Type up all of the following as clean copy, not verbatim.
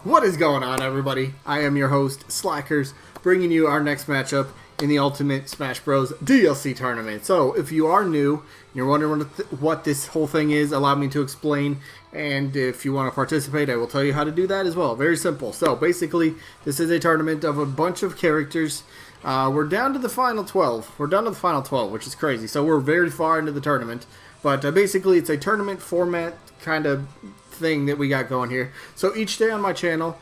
What is going on, everybody? I am your host, Slackerz, bringing you our next matchup in the Ultimate Smash Bros. DLC tournament. So, if you are new, you're wondering what this whole thing is, allow me to explain, and if you want to participate, I will tell you how to do that as well. Very simple. So, basically, this is a tournament of a bunch of characters. We're down to the final 12. We're down to the final 12, which is crazy. So, we're very far into the tournament. But basically, it's a tournament format kind of thing that we got going here. So each day on my channel,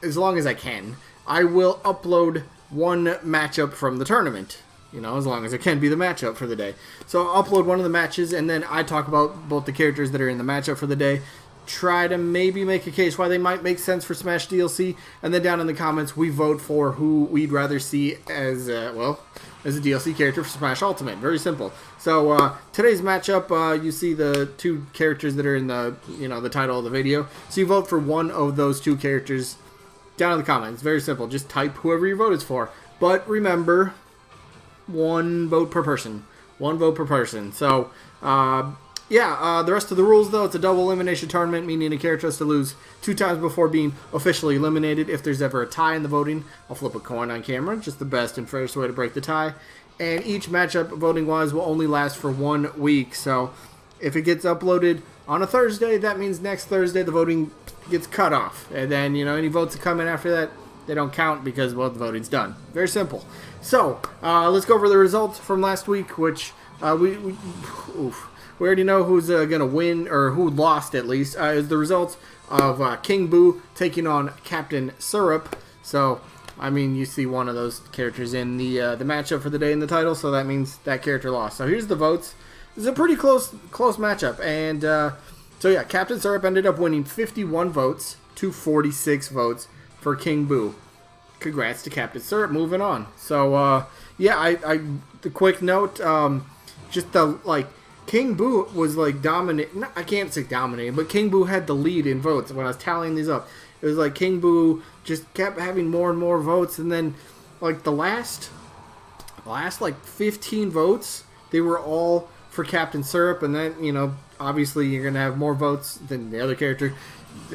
as long as I can, I will upload one matchup from the tournament. You know, as long as it can be the matchup for the day. So I'll upload one of the matches, and then I talk about both the characters that are in the matchup for the day. Try to maybe make a case why they might make sense for Smash DLC, and then down in the comments, we vote for who we'd rather see as, as a DLC character for Smash Ultimate. Very simple. So today's matchup, you see the two characters that are in the, the title of the video. So you vote for one of those two characters down in the comments. Very simple. Just type whoever your vote is for. But remember, one vote per person. One vote per person. So, the rest of the rules, though, it's a double elimination tournament, meaning a character has to lose 2 times before being officially eliminated. If there's ever a tie in the voting, I'll flip a coin on camera. Just the best and fairest way to break the tie. And each matchup, voting-wise, will only last for 1 week. So if it gets uploaded on a Thursday, that means next Thursday the voting gets cut off. And then, any votes that come in after that, they don't count because, well, the voting's done. Very simple. So let's go over the results from last week, which we already know who's going to win, or who lost at least, is the results of King Boo taking on Captain Syrup. So, I mean, you see one of those characters in the matchup for the day in the title, so that means that character lost. So here's the votes. This is a pretty close matchup, and so yeah, Captain Syrup ended up winning 51 votes to 46 votes for King Boo. Congrats to Captain Syrup. Moving on. So the quick note, King Boo was dominant. I can't say dominating, but King Boo had the lead in votes when I was tallying these up. It was like King Boo just kept having more and more votes, and then the last 15 votes, they were all for Captain Syrup, and then obviously you're gonna have more votes than the other character.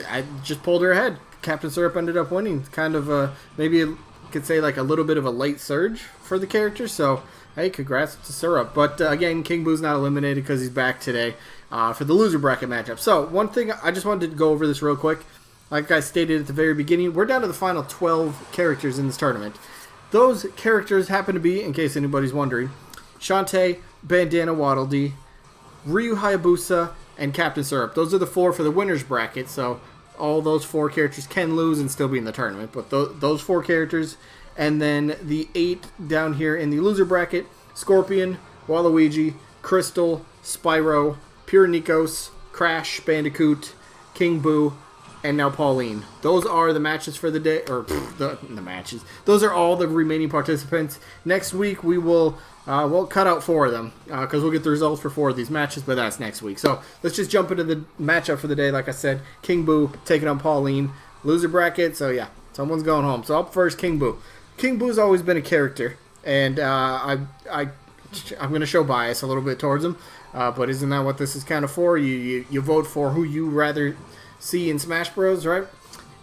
I just pulled her ahead. Captain Syrup ended up winning. Kind of maybe you could say a little bit of a late surge for the character. So hey, congrats to Syrup. But again, King Boo's not eliminated because he's back today for the loser bracket matchup. So one thing, I just wanted to go over this real quick. Like I stated at the very beginning, we're down to the final 12 characters in this tournament. Those characters happen to be, in case anybody's wondering, Shantae, Bandana Waddle Dee, Ryu Hayabusa, and Captain Syrup. Those are the 4 for the winner's bracket, so all those 4 characters can lose and still be in the tournament. But those 4 characters, and then the 8 down here in the loser bracket, Scorpion, Waluigi, Crystal, Spyro, Pure Nikos, Crash Bandicoot, King Boo, and now Pauline. Those are the matches for the day, or the matches. Those are all the remaining participants. Next week we will we'll cut out 4 of them because we'll get the results for 4 of these matches, but that's next week. So let's just jump into the matchup for the day. Like I said, King Boo taking on Pauline. Loser bracket. So yeah, someone's going home. So up first, King Boo. King Boo's always been a character, and I'm going to show bias a little bit towards him, but isn't that what this is kind of for? You vote for who you rather see in Smash Bros, right?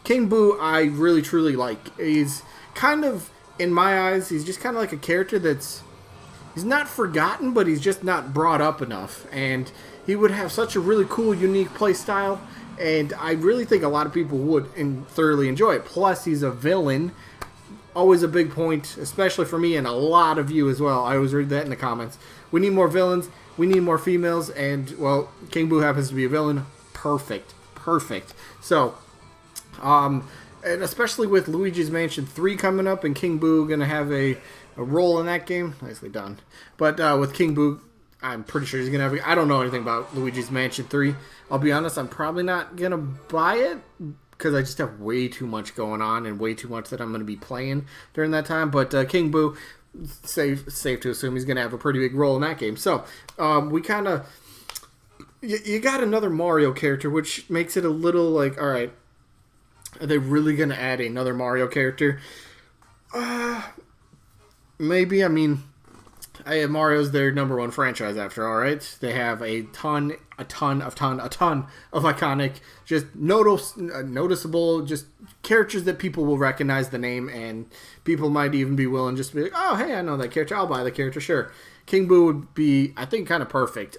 King Boo, I really truly like. He's kind of, in my eyes, he's just kind of like a character he's not forgotten, but he's just not brought up enough. And he would have such a really cool, unique play style, and I really think a lot of people would thoroughly enjoy it. Plus, he's a villain. Always a big point, especially for me and a lot of you as well. I always read that in the comments. We need more villains. We need more females, and, well, King Boo happens to be a villain. Perfect. So, and especially with Luigi's Mansion 3 coming up and King Boo going to have a role in that game. Nicely done. But with King Boo, I'm pretty sure he's going to have I don't know anything about Luigi's Mansion 3. I'll be honest, I'm probably not going to buy it because I just have way too much going on and way too much that I'm going to be playing during that time. But King Boo, safe to assume he's going to have a pretty big role in that game. So, we kind of... You got another Mario character, which makes it a little all right, are they really going to add another Mario character? Maybe. I mean, Mario's their #1 franchise after all, right? They have a ton of iconic, just noticeable, just characters that people will recognize the name, and people might even be willing just to be like, oh, hey, I know that character. I'll buy the character, sure. King Boo would be, I think, kind of perfect.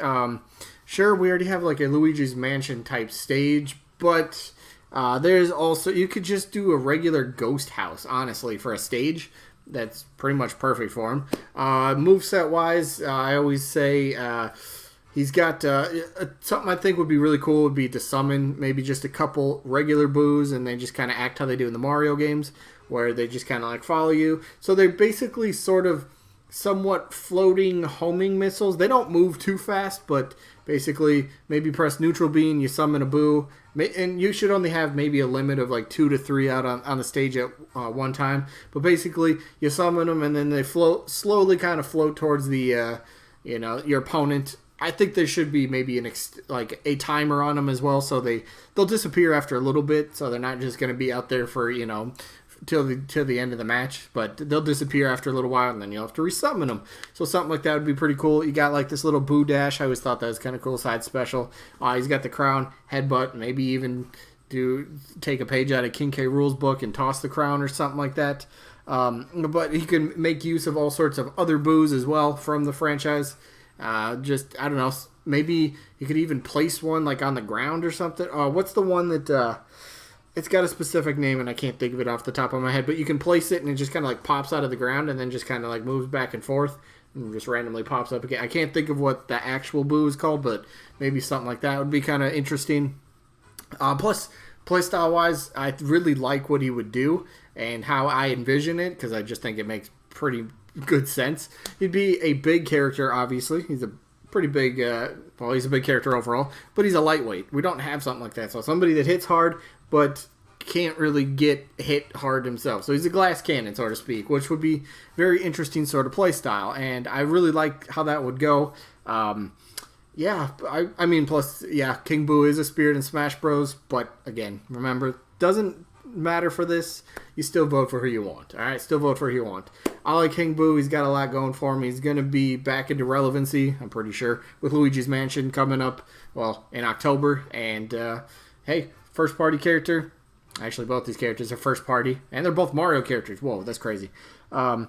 Sure, we already have like a Luigi's Mansion type stage, but there's also, you could just do a regular ghost house, honestly, for a stage. That's pretty much perfect for him. Moveset wise, I always say he's got something I think would be really cool would be to summon maybe just a couple regular Boos, and they just kind of act how they do in the Mario games, where they just kind of like follow you. So they're basically sort of somewhat floating homing missiles. They don't move too fast, but basically maybe press neutral beam, you summon a Boo, and you should only have maybe a limit of like 2 to 3 out on the stage at one time. But basically you summon them, and then they slowly kind of float towards the your opponent. I think there should be maybe like a timer on them as well, so they'll disappear after a little bit, so they're not just going to be out there for till the end of the match, but they'll disappear after a little while, and then you'll have to resummon them. So something like that would be pretty cool. You got like this little Boo dash. I always thought that was kind of cool side special. He's got the crown, headbutt, maybe even take a page out of King K. Rool's book and toss the crown or something like that. But he can make use of all sorts of other Boos as well from the franchise. I don't know, maybe you could even place one like on the ground or something. What's the one that it's got a specific name, and I can't think of it off the top of my head, but you can place it, and it just kind of like pops out of the ground, and then just kind of like moves back and forth, and just randomly pops up again. I can't think of what the actual Boo is called, but maybe something like that would be kind of interesting. Plus, playstyle-wise, I really like what he would do, and how I envision it, because I just think it makes pretty good sense. He'd be a big character, obviously. He's a pretty big, he's a big character overall, but he's a lightweight. We don't have something like that, so somebody that hits hard, but can't really get hit hard himself. So he's a glass cannon, so to speak, which would be very interesting sort of play style, and I really like how that would go. Plus, King Boo is a spirit in Smash Bros, but again, remember, doesn't matter for this. You still vote for who you want. All right, still vote for who you want. I like King Boo. He's got a lot going for him. He's going to be back into relevancy, I'm pretty sure, with Luigi's Mansion coming up, in October, and hey, first party character. Actually, both these characters are first party, and they're both Mario characters. Whoa, that's crazy. Nintendo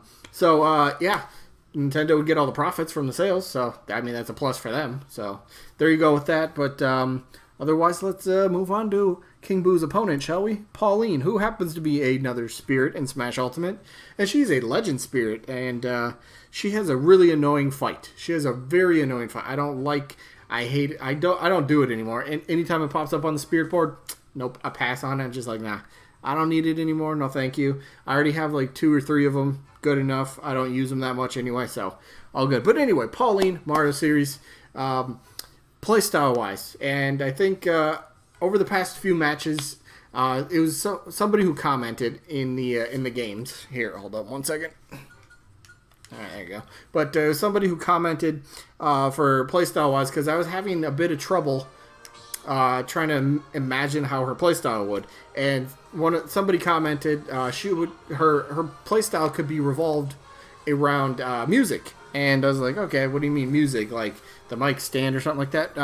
would get all the profits from the sales, so that's a plus for them. So there you go with that. But otherwise, let's move on to King Boo's opponent, shall we? Pauline, who happens to be another spirit in Smash Ultimate, and she's a legend spirit, and she has a really annoying fight. She has a very annoying fight. I don't do it anymore. And anytime it pops up on the spirit board, nope, I pass on it. I'm just like, nah, I don't need it anymore. No, thank you. I already have like 2 or 3 of them. Good enough. I don't use them that much anyway, so all good. But anyway, Pauline, Mario series, playstyle wise, and I think over the past few matches, it was somebody who commented in the games. Here, hold on 1 second. All right, there you go. But somebody who commented for playstyle wise, because I was having a bit of trouble trying to imagine how her playstyle would, and somebody commented her playstyle could be revolved around music, and I was like, okay, what do you mean music? Like the mic stand or something like that?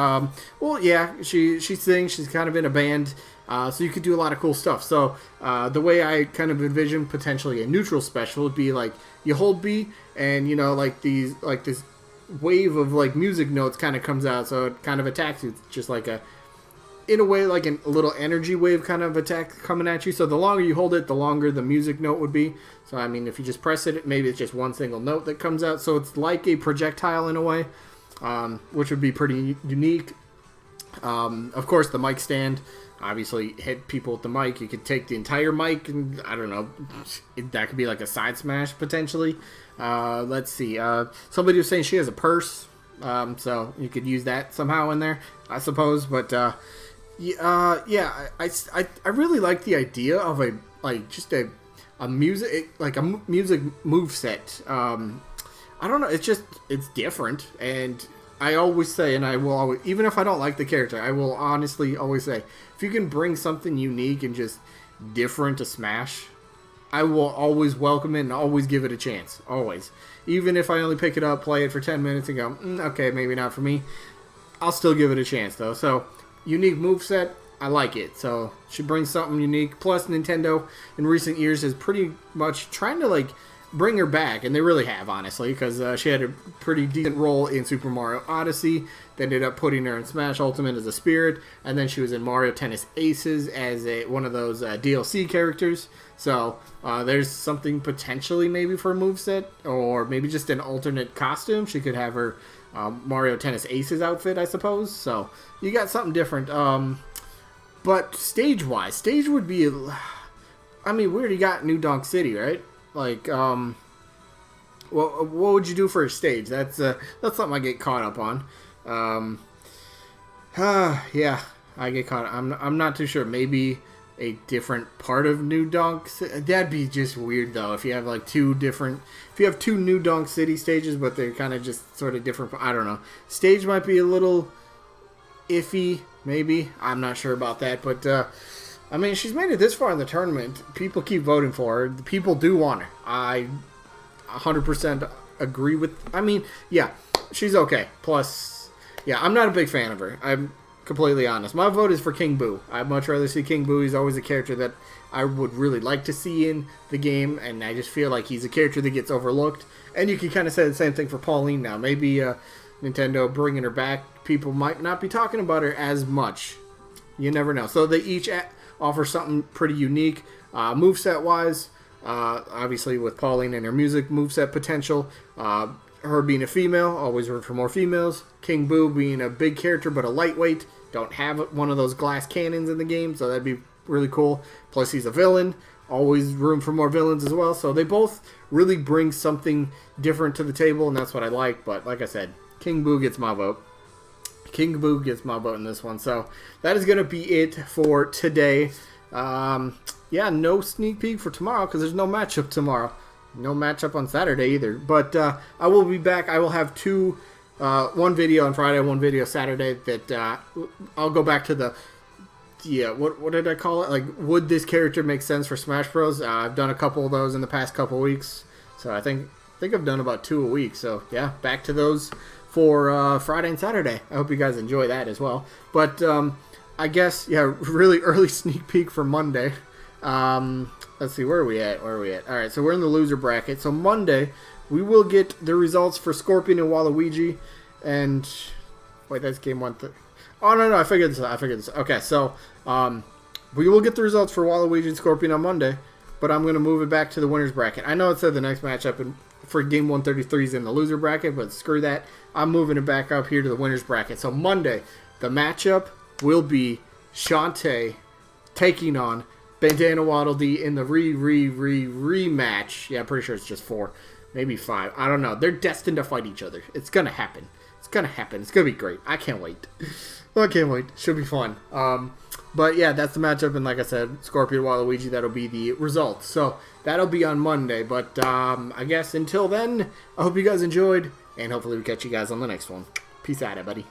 Well, yeah, she sings. She's kind of in a band, so you could do a lot of cool stuff. So the way I kind of envision potentially a neutral special would be like you hold B, and this wave of like music notes kind of comes out, so it kind of attacks you. It's just like in a way, like a little energy wave kind of attack coming at you. So the longer you hold it, the longer the music note would be. So, if you just press it, maybe it's just one single note that comes out. So it's like a projectile in a way, which would be pretty unique. Of course, the mic stand, obviously hit people with the mic. You could take the entire mic, and I don't know, that could be like a side smash potentially. Let's see. Somebody was saying she has a purse, so you could use that somehow in there, I suppose. But I really like the idea of a music move set. I don't know, it's different, and I always say, and I will always, even if I don't like the character, I will honestly always say, if you can bring something unique and just different to Smash, I will always welcome it and always give it a chance. Always. Even if I only pick it up, play it for 10 minutes and go, okay, maybe not for me, I'll still give it a chance though. So, unique moveset, I like it. So she brings something unique. Plus, Nintendo in recent years is pretty much trying to like bring her back, and they really have, honestly, because she had a pretty decent role in Super Mario Odyssey. They ended up putting her in Smash Ultimate as a spirit, and then she was in Mario Tennis Aces as one of those DLC characters. So there's something potentially maybe for a moveset, or maybe just an alternate costume. She could have her Mario Tennis Aces outfit, I suppose. So you got something different. But stage-wise, stage would be... I mean, we already got New Donk City, right? Like, well, what would you do for a stage? That's something I get caught up on. Yeah, I get caught. I'm not too sure. Maybe a different part of New Donk City. That'd be just weird though. If you have like two New Donk City stages, but they're kind of just sort of different. I don't know. Stage might be a little iffy. Maybe I'm not sure about that, but. I mean, she's made it this far in the tournament. People keep voting for her. The people do want her. I 100% agree with... I mean, yeah, she's okay. Plus, yeah, I'm not a big fan of her. I'm completely honest. My vote is for King Boo. I'd much rather see King Boo. He's always a character that I would really like to see in the game, and I just feel like he's a character that gets overlooked. And you can kind of say the same thing for Pauline now. Maybe Nintendo bringing her back, people might not be talking about her as much. You never know. So they each... offer something pretty unique. Moveset wise, obviously with Pauline and her music moveset potential, her being a female, always room for more females. King Boo being a big character but a lightweight, don't have one of those glass cannons in the game, so that'd be really cool. Plus he's a villain, always room for more villains as well. So they both really bring something different to the table, and that's what I like. But like I said, King Boo gets my vote. King Boo gets my vote in this one. So that is going to be it for today. Yeah, no sneak peek for tomorrow because there's no matchup tomorrow. No matchup on Saturday either. But I will be back. I will have one video on Friday, one video Saturday that I'll go back to the... Yeah, what did I call it? Like, would this character make sense for Smash Bros? I've done a couple of those in the past couple weeks. So I think I've done about 2 a week. So yeah, back to those for Friday and Saturday. I hope you guys enjoy that as well. But I guess, yeah, really early sneak peek for Monday. Let's see, where are we at? Alright, so we're in the loser bracket. So Monday, we will get the results for Scorpion and Waluigi. And, wait, that's game 1. Oh, no, I figured this out. Okay, so we will get the results for Waluigi and Scorpion on Monday. But I'm going to move it back to the winner's bracket. I know it said the next matchup for game 133 is in the loser bracket, but screw that. I'm moving it back up here to the winner's bracket. So Monday, the matchup will be Shantae taking on Bandana Waddle Dee in the rematch. Yeah, I'm pretty sure it's just 4, maybe 5. I don't know. They're destined to fight each other. It's going to happen. It's going to be great. I can't wait. Should be fun. But yeah, that's the matchup. And like I said, Scorpion Waluigi, that'll be the result. So that'll be on Monday. But I guess until then, I hope you guys enjoyed. And hopefully we catch you guys on the next one. Peace out, everybody.